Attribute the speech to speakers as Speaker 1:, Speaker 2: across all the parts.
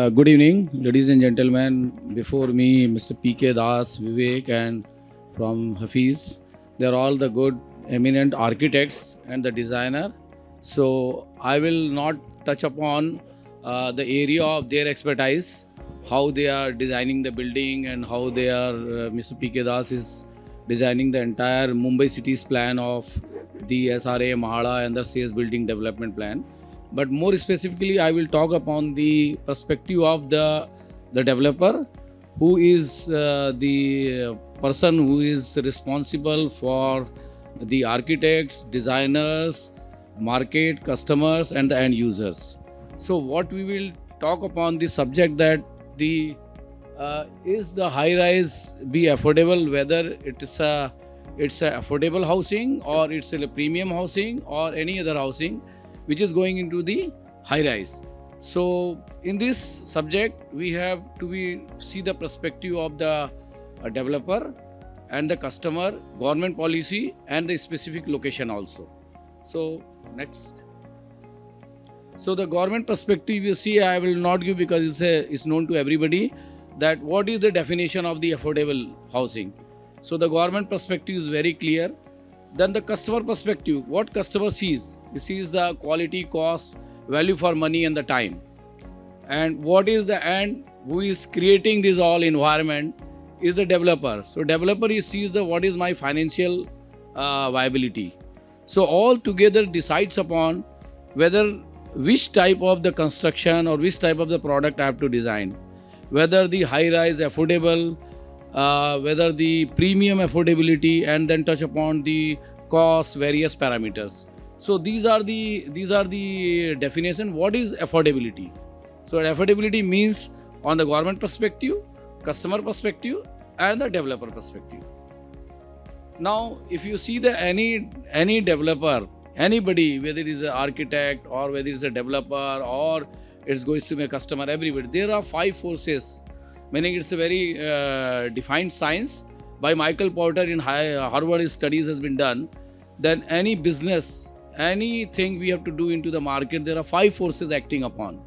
Speaker 1: Good evening, ladies and gentlemen. Before me, Mr. P.K. Das, Vivek, and from Hafiz. They're all the good, eminent architects and the designer. So I will not touch upon the area of their expertise, how they are designing the building and how they are, Mr. P.K. Das is designing the entire Mumbai city's plan of the SRA, Mahala and the CS building development plan. But more specifically, I will talk upon the perspective of the developer, who is the person who is responsible for the architects, designers, market, customers, and the end users. So, what we will talk upon the subject that the is the high rise be affordable, whether it's a affordable housing or it's a premium housing or any other housing which is going into the high rise. So in this subject we have to see the perspective of the developer and the customer, government policy and the specific location also. So next. So the government perspective, you see, I will not give because it's known to everybody that what is the definition of the affordable housing. So the government perspective is very clear. Then the customer perspective, what customer sees? He sees the quality, cost, value for money and the time. And what is the end? Who is creating this all environment is the developer. So developer he sees the what is my financial viability. So all together decides upon whether which type of the construction or which type of the product I have to design. Whether the high rise affordable, whether the premium affordability, and then touch upon the cost, various parameters. So these are the definition. What is affordability? So affordability means on the government perspective, customer perspective, and the developer perspective. Now, if you see the any developer, anybody, whether it is an architect or whether it is a developer or it's going to be a customer, everybody, there are 5 forces. Meaning it's a very defined science by Michael Porter in Harvard studies has been done. Then any business, anything we have to do into the market, there are 5 forces acting upon.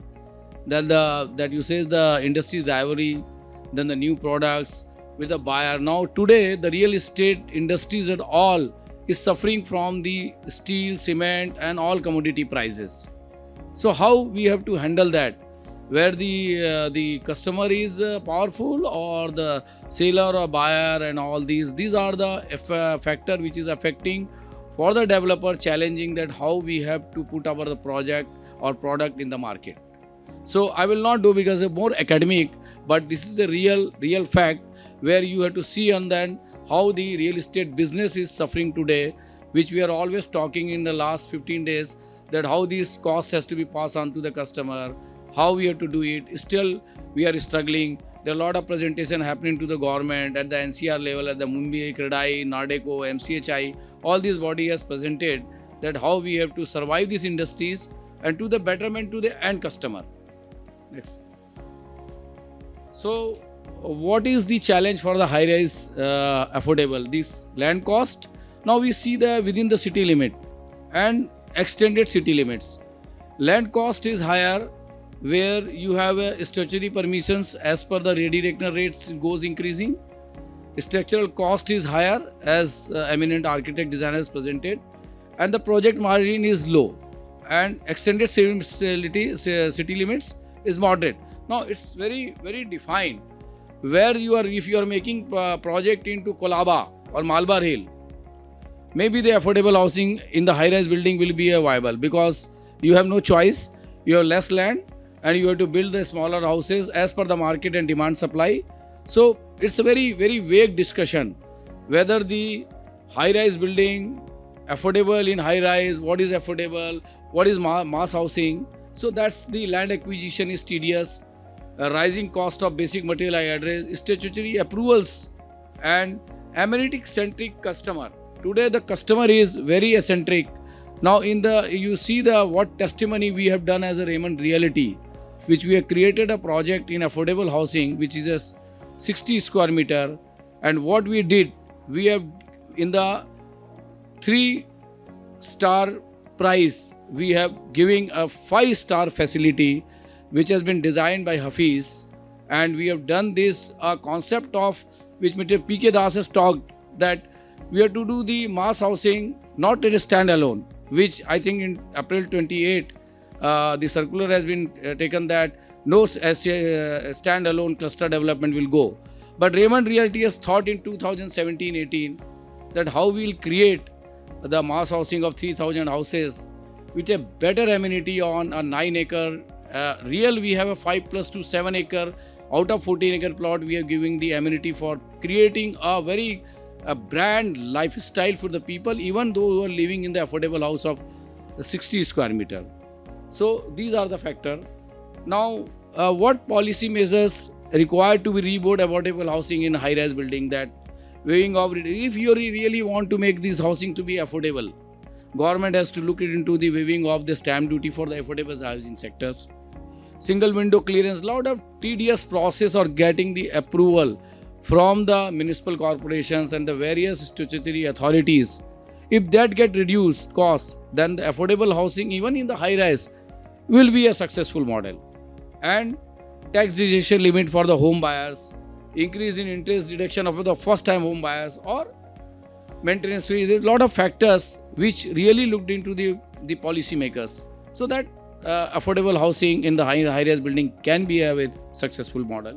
Speaker 1: Then that you say the industry's delivery, then the new products with the buyer. Now today the real estate industries at all is suffering from the steel, cement and all commodity prices. So how we have to handle that? Where the customer is powerful or the seller or buyer and all these are the factor which is affecting for the developer, challenging that how we have to put our project or product in the market. So I will not do because it's more academic, but this is the real fact where you have to see on then how the real estate business is suffering today, which we are always talking in the last 15 days, that how these costs has to be passed on to the customer, how we have to do it. Still we are struggling. There are a lot of presentation happening to the government at the NCR level, at the Mumbai, Kredai, Nardeco, MCHI. All these body has presented that how we have to survive these industries and to the betterment to the end customer. Next. So what is the challenge for the high-rise affordable? This land cost. Now we see the within the city limit and extended city limits. Land cost is higher where you have statutory permissions as per the redirectional rates goes increasing. Structural cost is higher as eminent architect designers presented, and the project margin is low, and extended city limits is moderate. Now it's very defined where you are. If you are making project into Kolaba or Malabar Hill, maybe the affordable housing in the high-rise building will be viable because you have no choice. You have less land and you have to build the smaller houses as per the market and demand supply. So it's a very vague discussion whether the high-rise building affordable in high-rise, what is affordable, what is mass housing. So that's the land acquisition is tedious, rising cost of basic material I address, statutory approvals and amenity-centric customer. Today the customer is very eccentric. Now you see what testimony we have done as a Raymond Realty, which we have created a project in affordable housing which is a 60 square meter, and what we did, we have in the 3-star price we have giving a 5-star facility which has been designed by Hafiz, and we have done this concept of which Mr. P.K. Das has talked, that we have to do the mass housing not in a standalone, which I think in April 28, the circular has been taken that no standalone cluster development will go. But Raymond Realty has thought in 2017-18 that how we will create the mass housing of 3,000 houses with a better amenity on a 9-acre. We have a 5+2 7-acre. Out of 14-acre plot, we are giving the amenity for creating a brand lifestyle for the people, even though who are living in the affordable house of 60 square meter. So these are the factors. Now, what policy measures required to be rebuilt affordable housing in high-rise building? That waiving of, if you really want to make this housing to be affordable, government has to look into the waiving of the stamp duty for the affordable housing sectors. Single window clearance, lot of tedious process or getting the approval from the municipal corporations and the various statutory authorities. If that get reduced cost, then the affordable housing even in the high rise will be a successful model. And tax deduction limit for the home buyers, increase in interest deduction of the first time home buyers, or maintenance free. There's a lot of factors which really looked into the policy makers, so that affordable housing in the high-rise building can be a successful model.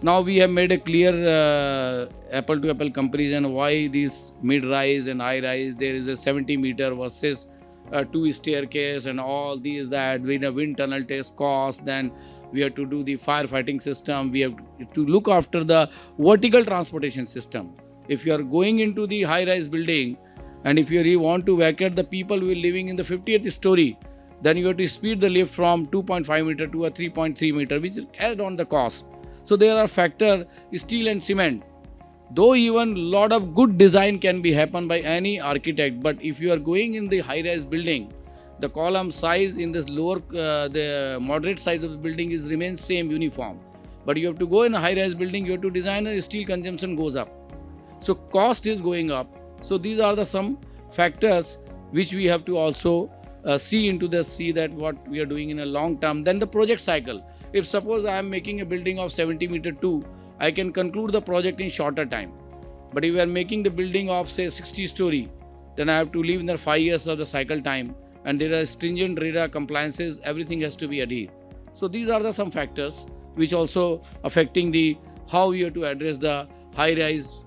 Speaker 1: Now we have made a clear apple-to-apple comparison why these mid-rise and high-rise, there is a 70 meter versus 2 staircase and all these, that with a wind tunnel test cost, then we have to do the firefighting system, we have to look after the vertical transportation system. If you are going into the high-rise building, and if you really want to vacate the people who are living in the 50th story, then you have to speed the lift from 2.5 meter to a 3.3 meter, which is add on the cost. So there are factors, steel and cement. Though even lot of good design can be happen by any architect, but if you are going in the high-rise building, the column size in this lower, the moderate size of the building is remains same uniform. But you have to go in a high-rise building, you have to design a steel consumption goes up. So cost is going up. So these are the some factors which we have to also see that what we are doing in a long term. Then the project cycle. If suppose I am making a building of 70 meter 2, I can conclude the project in shorter time. But if we are making the building of say 60 story, then I have to leave in the 5 years of the cycle time, and there are stringent RERA compliances, everything has to be adhered. So these are the some factors which also affecting the how you have to address the high-rise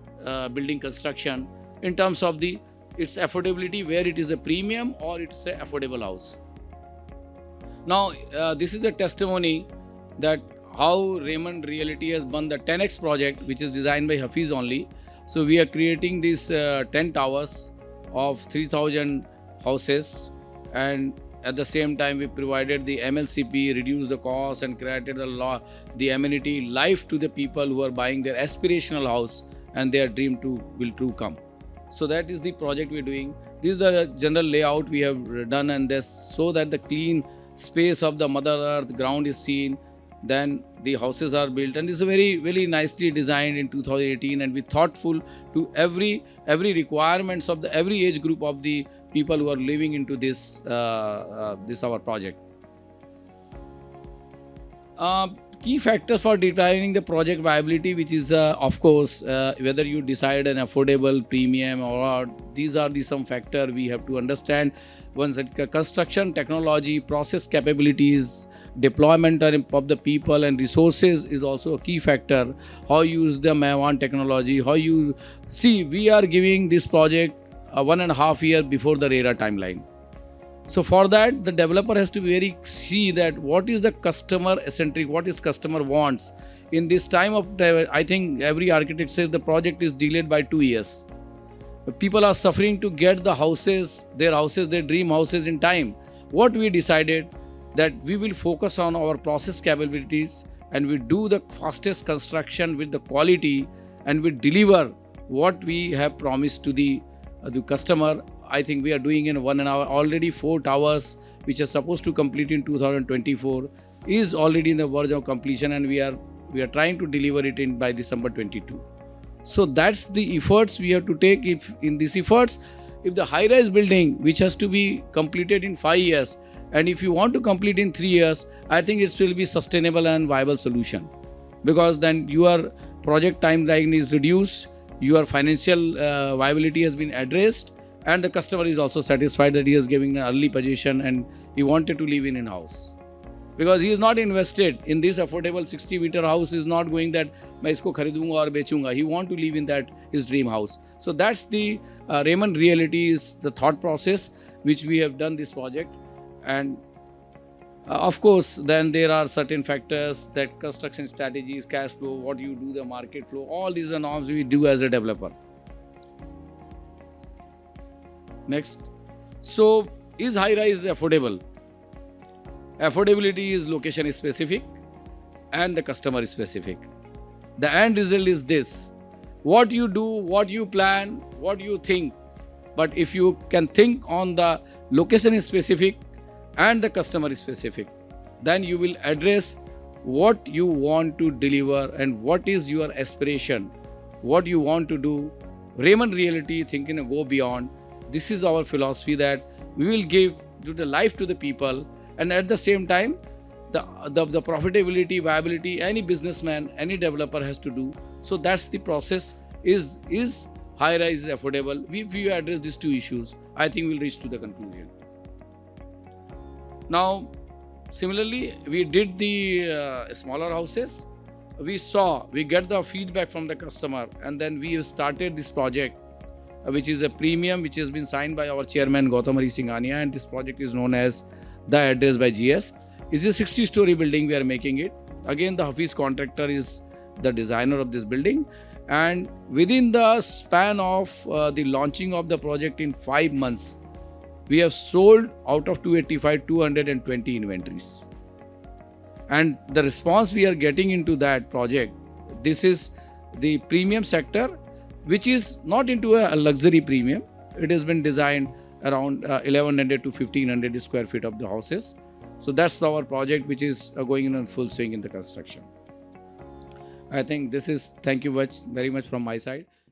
Speaker 1: building construction in terms of its affordability, where it is a premium or it's a affordable house. Now this is the testimony that how Raymond Realty has won the 10x project, which is designed by Hafiz only. So we are creating these 10 towers of 3,000 houses, and at the same time we provided the MLCP, reduced the cost and created the amenity life to the people who are buying their aspirational house and their dream will true come. So that is the project we are doing. This is the general layout we have done, and this so that the clean space of the Mother Earth ground is seen. Then the houses are built, and this is very nicely designed in 2018, and we thoughtful to every requirements of the every age group of the people who are living into this our project. Key factors for determining the project viability, which is of course whether you decide an affordable, premium, or these are some factor we have to understand. Once construction technology, process capabilities, deployment of the people and resources is also a key factor. How you use the MAVAN technology, how you see we are giving this project 1.5 years before the RERA timeline. So for that, the developer has to very see that what is the customer centric, what is customer wants. In this time of, I think every architect says the project is delayed by 2 years. People are suffering to get the houses, their dream houses in time. What we decided that we will focus on our process capabilities, and we do the fastest construction with the quality, and we deliver what we have promised to the customer. I think we are doing in 1 hour. Already 4 towers which are supposed to complete in 2024 is already in the verge of completion, and we are trying to deliver it by December 22. So that's the efforts we have to take. If in these efforts, if the high-rise building which has to be completed in 5 years, And if you want to complete in 3 years, I think it will be sustainable and viable solution, because then your project timeline is reduced, your financial viability has been addressed, and the customer is also satisfied that he is giving an early possession and he wanted to live in a house. Because he is not invested in this affordable 60-meter house, is not going that मैं इसको खरीदूंगा और बेचूंगा. He want to live in that his dream house. So that's the Raymond Realty is the thought process which we have done this project. And of course, then there are certain factors, that construction strategies, cash flow, what you do, the market flow, all these are norms we do as a developer. Next. So is high-rise affordable? Affordability is location specific and the customer specific. The end result is this: what you do, what you plan, what you think. But if you can think on the location specific and the customer specific, then you will address what you want to deliver and what is your aspiration, what you want to do. Raymond Realty thinking of go beyond. This is our philosophy, that we will give the life to the people, and at the same time, the profitability, viability, any businessman, any developer has to do. So that's the process. Is high-rise affordable? If we address these two issues, I think we'll reach to the conclusion. Now, similarly, we did the smaller houses. We get the feedback from the customer, and then we started this project, which is a premium, which has been signed by our chairman Gautam Singhania, and this project is known as The Address by GS. It's a 60-story building we are making it. Again, the Hafiz contractor is the designer of this building, and within the span of the launching of the project in 5 months, we have sold out of 285, 220 inventories. And the response we are getting into that project, this is the premium sector, which is not into a luxury premium. It has been designed around 1100 to 1500 square feet of the houses. So that's our project, which is going in full swing in the construction. I think this is, thank you very much from my side.